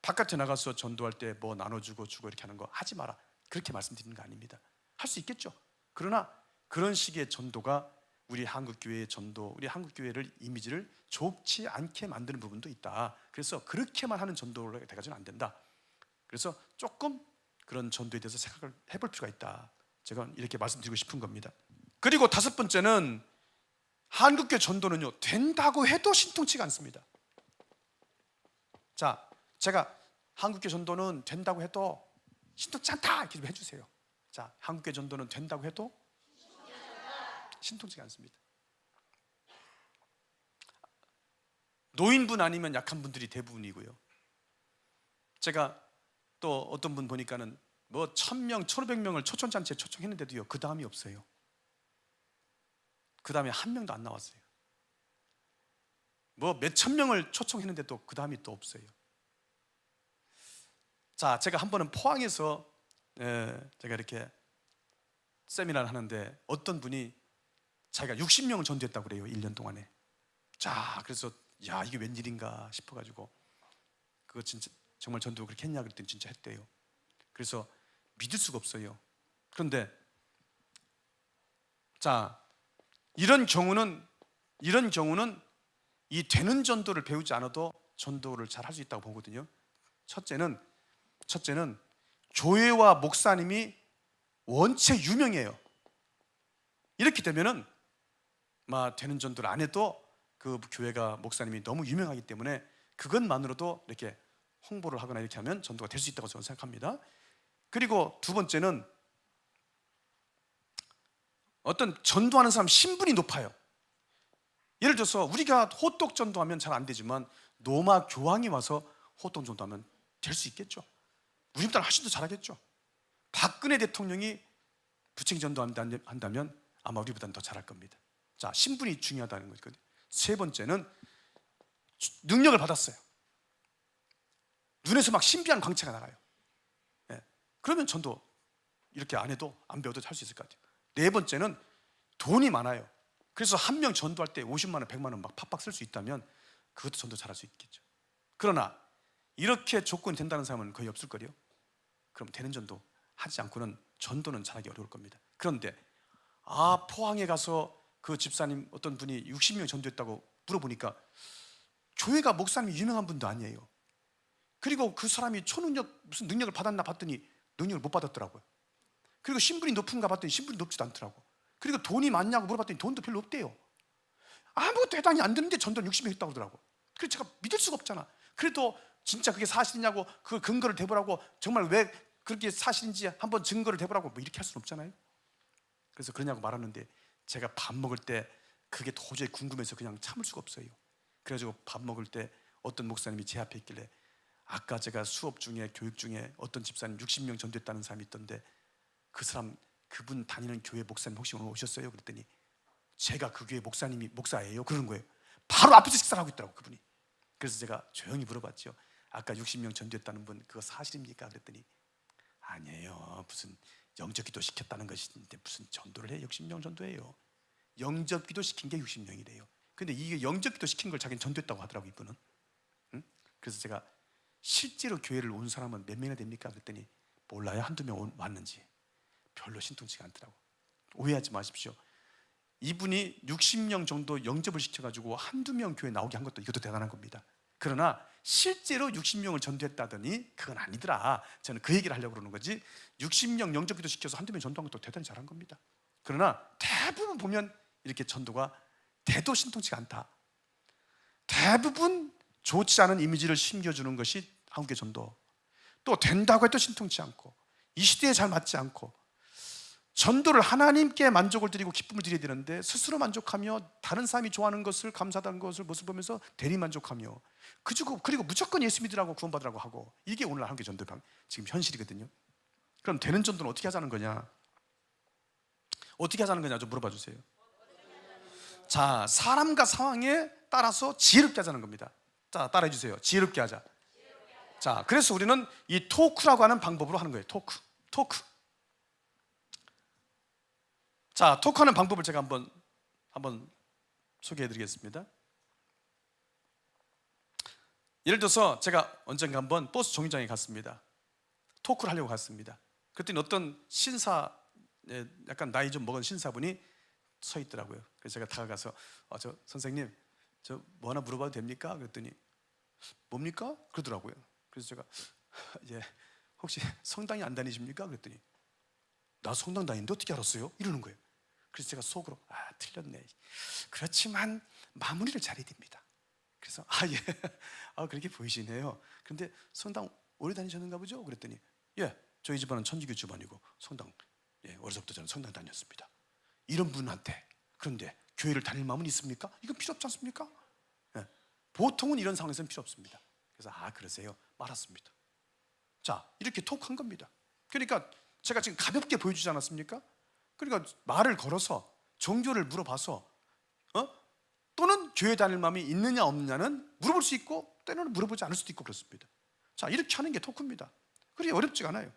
바깥에 나가서 전도할 때 뭐 나눠주고 주고 이렇게 하는 거 하지 마라, 그렇게 말씀드리는 거 아닙니다. 할 수 있겠죠. 그러나 그런 식의 전도가 우리 한국교회의 전도, 우리 한국교회를 이미지를 좋지 않게 만드는 부분도 있다. 그래서 그렇게만 하는 전도로 돼가지고는 안 된다. 그래서 조금 그런 전도에 대해서 생각을 해볼 필요가 있다. 제가 이렇게 말씀드리고 싶은 겁니다. 그리고 다섯 번째는, 한국교회 전도는요, 된다고 해도 신통치가 않습니다. 자, 제가 한국교회 전도는 된다고 해도 신통치 않다 이렇게 좀 해주세요. 자, 한국교회 전도는 된다고 해도 신통치가 않습니다. 노인분 아니면 약한 분들이 대부분이고요. 제가 또 어떤 분 보니까는 뭐 1000명, 1500명을 초청잔치에 초청했는데도요, 그 다음이 없어요. 그 다음에 한 명도 안 나왔어요. 뭐 몇천 명을 초청했는데도 그 다음이 또 없어요. 자, 제가 한 번은 포항에서 제가 이렇게 세미나를 하는데, 어떤 분이 자기가 60명을 전도했다고 그래요, 1년 동안에. 자, 그래서 야, 이게 웬일인가 싶어가지고 그거 진짜 정말 전도 그렇게 했냐 그랬더니 진짜 했대요. 그래서 믿을 수가 없어요. 그런데 자, 이런 경우는 이 되는 전도를 배우지 않아도 전도를 잘 할 수 있다고 보거든요. 첫째는 교회와 목사님이 원체 유명해요. 이렇게 되면은 되는 전도를 안 해도 그 교회가 목사님이 너무 유명하기 때문에 그것만으로도 이렇게 홍보를 하거나 이렇게 하면 전도가 될 수 있다고 저는 생각합니다. 그리고 두 번째는 어떤 전도하는 사람 신분이 높아요. 예를 들어서 우리가 호떡 전도하면 잘 안 되지만 로마 교황이 와서 호떡 전도하면 될 수 있겠죠. 우리보다 훨씬 더 잘하겠죠. 박근혜 대통령이 부채기 전도한다면 아마 우리보다는 더 잘할 겁니다. 자, 신분이 중요하다는 거거든요. 세 번째는 능력을 받았어요. 눈에서 막 신비한 광채가 나가요. 네. 그러면 전도 이렇게 안 해도 안 배워도 할 수 있을 것 같아요. 네 번째는 돈이 많아요. 그래서 한 명 전도할 때 50만 원, 100만 원 막 팍팍 쓸 수 있다면 그것도 전도 잘할 수 있겠죠. 그러나 이렇게 조건이 된다는 사람은 거의 없을 거예요. 그럼 되는 전도 하지 않고는 전도는 잘하기 어려울 겁니다. 그런데 포항에 가서 그 집사님 어떤 분이 60명 전도했다고 물어보니까 교회가 목사님이 유명한 분도 아니에요. 그리고 그 사람이 초능력 무슨 능력을 받았나 봤더니 능력을 못 받았더라고요. 그리고 신분이 높은가 봤더니 신분이 높지도 않더라고. 그리고 돈이 많냐고 물어봤더니 돈도 별로 없대요. 아무것도 해당이 안 되는데 전도는 60명 했다고 그러더라고. 그래서 제가 믿을 수가 없잖아. 그래도 진짜 그게 사실이냐고 그 근거를 대보라고, 정말 왜 그렇게 사실인지 한번 증거를 대보라고 뭐 이렇게 할 수는 없잖아요. 그래서 그러냐고 말하는데 제가 밥 먹을 때 그게 도저히 궁금해서 그냥 참을 수가 없어요. 그래가지고 밥 먹을 때 어떤 목사님이 제 앞에 있길래 아까 제가 수업 중에 교육 중에 어떤 집사님 60명 전도했다는 사람이 있던데 그분 다니는 교회 목사님 혹시 오늘 오셨어요? 그랬더니 제가 그 교회 목사예요? 그러는 거예요. 바로 앞에서 식사를 하고 있더라고 그분이. 그래서 제가 조용히 물어봤죠. 아까 60명 전도했다는 분 그거 사실입니까? 그랬더니 아니에요. 무슨 영접기도 시켰다는 것인데 무슨 전도를 해? 60명 전도해요. 영접기도 시킨 게 60명이래요. 근데 이게 영접기도 시킨 걸 자기는 전도했다고 하더라고 이분은. 응? 그래서 제가 실제로 교회를 온 사람은 몇 명이나 됩니까? 그랬더니 몰라요. 한두 명 왔는지. 별로 신통치가 않더라고. 오해하지 마십시오. 이분이 60명 정도 영접을 시켜가지고 한두 명 교회 나오게 한 것도 이것도 대단한 겁니다. 그러나 실제로 60명을 전도했다더니 그건 아니더라. 저는 그 얘기를 하려고 그러는 거지 60명 영접기도 시켜서 한두 명 전도한 것도 대단히 잘한 겁니다. 그러나 대부분 보면 이렇게 전도가 돼도 신통치가 않다. 대부분 좋지 않은 이미지를 심겨주는 것이 한국의 전도. 또 된다고 해도 신통치 않고 이 시대에 잘 맞지 않고 전도를 하나님께 만족을 드리고 기쁨을 드려야 되는데 스스로 만족하며 다른 사람이 좋아하는 것을 감사하다는 것을 모습 보면서 대리 만족하며 그리고 무조건 예수 믿으라고 구원받으라고 하고 이게 오늘 한국의 전도의 지금 현실이거든요. 그럼 되는 전도는 어떻게 하자는 거냐? 어떻게 하자는 거냐 좀 물어봐 주세요. 자, 사람과 상황에 따라서 지혜롭게 하자는 겁니다. 자, 따라해 주세요. 지혜롭게 하자. 자, 그래서 우리는 이 토크라고 하는 방법으로 하는 거예요. 토크. 자, 토크하는 방법을 제가 한번 소개해 드리겠습니다. 예를 들어서 제가 언젠가 한번 버스 정류장에 갔습니다. 토크를 하려고 갔습니다. 그랬더니 어떤 신사, 약간 나이 좀 먹은 신사분이 서 있더라고요. 그래서 제가 다가가서 저 선생님 저 뭐 하나 물어봐도 됩니까? 그랬더니 뭡니까? 그러더라고요. 그래서 제가 혹시 성당에 안 다니십니까? 그랬더니 나 성당 다니는데 어떻게 알았어요? 이러는 거예요. 그래서 제가 속으로 틀렸네. 그렇지만 마무리를 잘해야 됩니다. 그래서 예, 그렇게 보이시네요. 그런데 성당 오래 다니셨는가 보죠? 그랬더니 저희 집안은 천주교 집안이고 성당 어려서부터 저는 성당 다녔습니다. 이런 분한테 그런데 교회를 다닐 마음은 있습니까? 이건 필요 없지 않습니까? 보통은 이런 상황에서는 필요 없습니다. 그래서 그러세요? 알았습니다. 자, 이렇게 톡한 겁니다. 그러니까 제가 지금 가볍게 보여주지 않았습니까? 그러니까 말을 걸어서 종교를 물어봐서 또는 교회 다닐 마음이 있느냐 없느냐는 물어볼 수 있고 때로는 물어보지 않을 수도 있고 그렇습니다. 자, 이렇게 하는 게 토크입니다. 그리 어렵지가 않아요.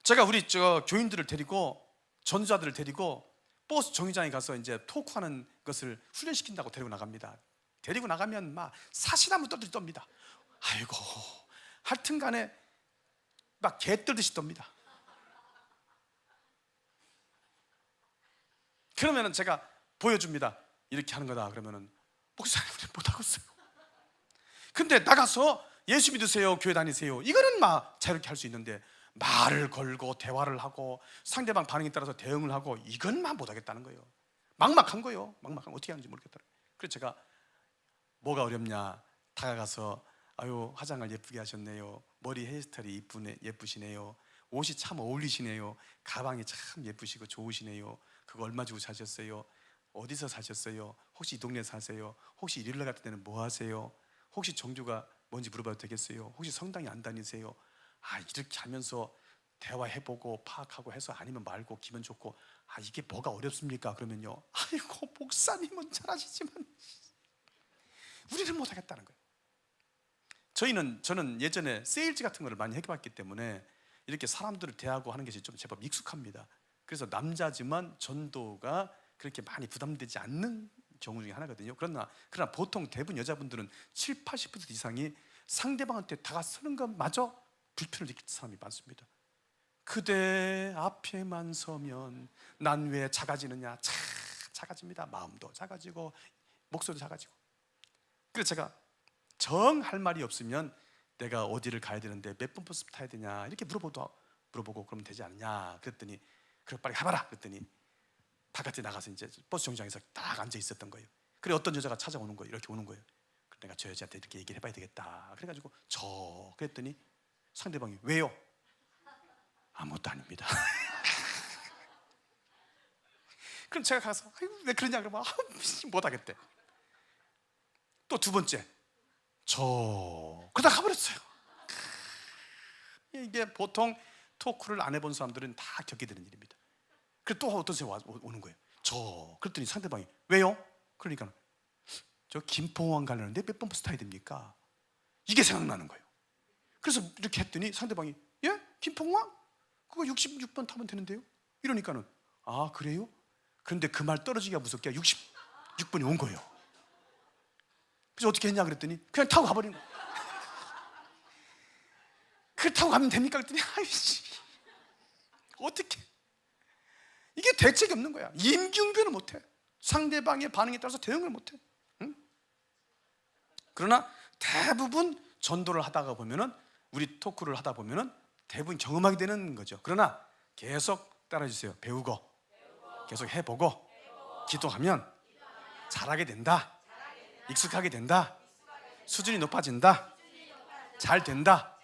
제가 우리 교인들을 데리고 전도자들을 데리고 버스 정류장에 가서 이제 토크하는 것을 훈련시킨다고 데리고 나갑니다. 데리고 나가면 막 사시나무 떠들이 떱니다. 아이고, 하여튼간에 막 개 떨듯이 떱니다. 그러면은 제가 보여줍니다. 이렇게 하는 거다. 그러면은 목사님 우리 못하겠어요. 근데 나가서 예수 믿으세요, 교회 다니세요, 이거는 막 자유롭게 할 수 있는데 말을 걸고 대화를 하고 상대방 반응에 따라서 대응을 하고 이건 막 못하겠다는 거예요. 막막한 거예요. 막막한, 어떻게 하는지 모르겠더라고요. 그래서 제가 뭐가 어렵냐, 다가가서 아유 화장을 예쁘게 하셨네요, 머리 헤어스타일이 예쁘시네요, 옷이 참 어울리시네요, 가방이 참 예쁘시고 좋으시네요, 그거 얼마 주고 사셨어요, 어디서 사셨어요, 혹시 이 동네 사세요, 혹시 일요일 같은 데는 뭐 하세요, 혹시 종교가 뭔지 물어봐도 되겠어요, 혹시 성당에 안 다니세요. 이렇게 하면서 대화해보고 파악하고 해서 아니면 말고 기분 좋고, 이게 뭐가 어렵습니까? 그러면요, 아이고 목사님은 잘하시지만 우리는 못하겠다는 거예요. 저는 예전에 세일즈 같은 거를 많이 해봤기 때문에 이렇게 사람들을 대하고 하는 것이 좀 제법 익숙합니다. 그래서 남자지만 전도가 그렇게 많이 부담되지 않는 경우 중에 하나거든요. 그러나 보통 대부분 여자분들은 70, 80% 이상이 상대방한테 다가서는 것마저 불편을 느낄 사람이 많습니다. 그대 앞에만 서면 난 왜 작아지느냐. 작아집니다. 마음도 작아지고 목소리도 작아지고. 그래서 제가 정 할 말이 없으면 내가 어디를 가야 되는데 몇 번 버스 타야 되냐 이렇게 물어보고 그러면 되지 않냐 그랬더니, 그래 빨리 가봐라 그랬더니 바깥에 나가서 이제 버스 정류장에서 딱 앉아 있었던 거예요. 그래 어떤 여자가 찾아오는 거예요. 이렇게 오는 거예요. 내가 저 여자한테 이렇게 얘기를 해봐야 되겠다 그래가지고 그랬더니 상대방이 왜요? 아무것도 아닙니다. 그럼 제가 가서 왜 그러냐 그러면 못하겠대. 또 두 번째 그러다 가버렸어요. 이게 보통 토크를 안 해본 사람들은 다 겪게 되는 일입니다. 그래 또 어떤 사람이 오는 거예요. 그랬더니 상대방이 왜요? 그러니까 저 김포공항 가려는데 몇 번 버스 타야 됩니까? 이게 생각나는 거예요. 그래서 이렇게 했더니 상대방이 예? 김포공항? 그거 66번 타면 되는데요? 이러니까는 그래요? 그런데 그 말 떨어지기가 무섭게 66번이 온 거예요. 그래서 어떻게 했냐 그랬더니 그냥 타고 가버린 거예요. 그걸 타고 가면 됩니까? 그랬더니 어떻게, 이게 대책이 없는 거야. 임기응변을 못해. 상대방의 반응에 따라서 대응을 못해. 응? 그러나 대부분 전도를 하다가 보면은, 우리 토크를 하다 보면은 대부분 경험하게 되는 거죠. 그러나 계속 따라주세요. 배우고 계속 해보고 기도하면 잘하게 된다. 익숙하게 된다. 수준이 높아진다. 잘 된다.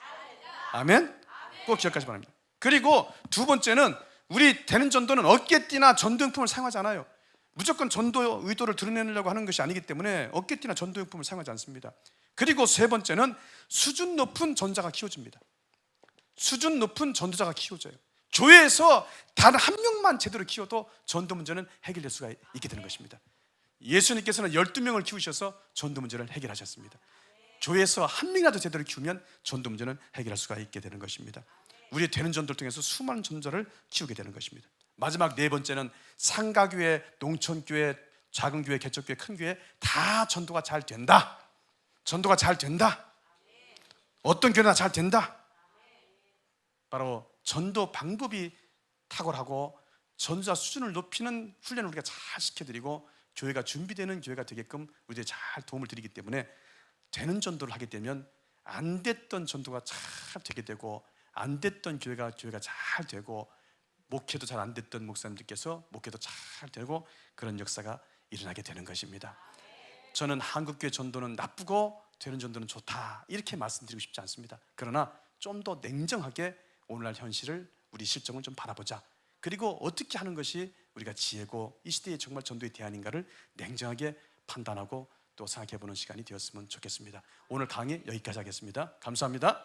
아멘. 꼭 기억하시기 바랍니다. 그리고 두 번째는, 우리 되는 전도는 어깨띠나 전도용품을 사용하지 않아요. 무조건 전도 의도를 드러내려고 하는 것이 아니기 때문에 어깨띠나 전도용품을 사용하지 않습니다. 그리고 세 번째는 수준 높은 전자가 키워집니다. 수준 높은 전도자가 키워져요. 교회에서 단 한 명만 제대로 키워도 전도 문제는 해결될 수가 있게 되는 것입니다. 예수님께서는 12명을 키우셔서 전도 문제를 해결하셨습니다. 교회에서 한 명이라도 제대로 키우면 전도 문제는 해결할 수가 있게 되는 것입니다. 우리의 되는 전도를 통해서 수많은 전도자를 키우게 되는 것입니다. 마지막 네 번째는, 상가교회, 농촌교회, 작은 교회, 개척교회, 큰 교회 다 전도가 잘 된다. 전도가 잘 된다. 어떤 교회나 잘 된다. 바로 전도 방법이 탁월하고 전도자 수준을 높이는 훈련을 우리가 잘 시켜드리고 교회가 준비되는 교회가 되게끔 우리가 잘 도움을 드리기 때문에, 되는 전도를 하게 되면 안 됐던 전도가 잘 되게 되고, 안 됐던 교회가 잘 되고, 목회도 잘 안 됐던 목사님들께서 목회도 잘 되고, 그런 역사가 일어나게 되는 것입니다. 저는 한국교회 전도는 나쁘고 되는 전도는 좋다 이렇게 말씀드리고 싶지 않습니다. 그러나 좀 더 냉정하게 오늘날 현실을, 우리 실정을 좀 바라보자. 그리고 어떻게 하는 것이 우리가 지혜고 이 시대에 정말 전도의 대안인가를 냉정하게 판단하고 또 생각해보는 시간이 되었으면 좋겠습니다. 오늘 강의 여기까지 하겠습니다. 감사합니다.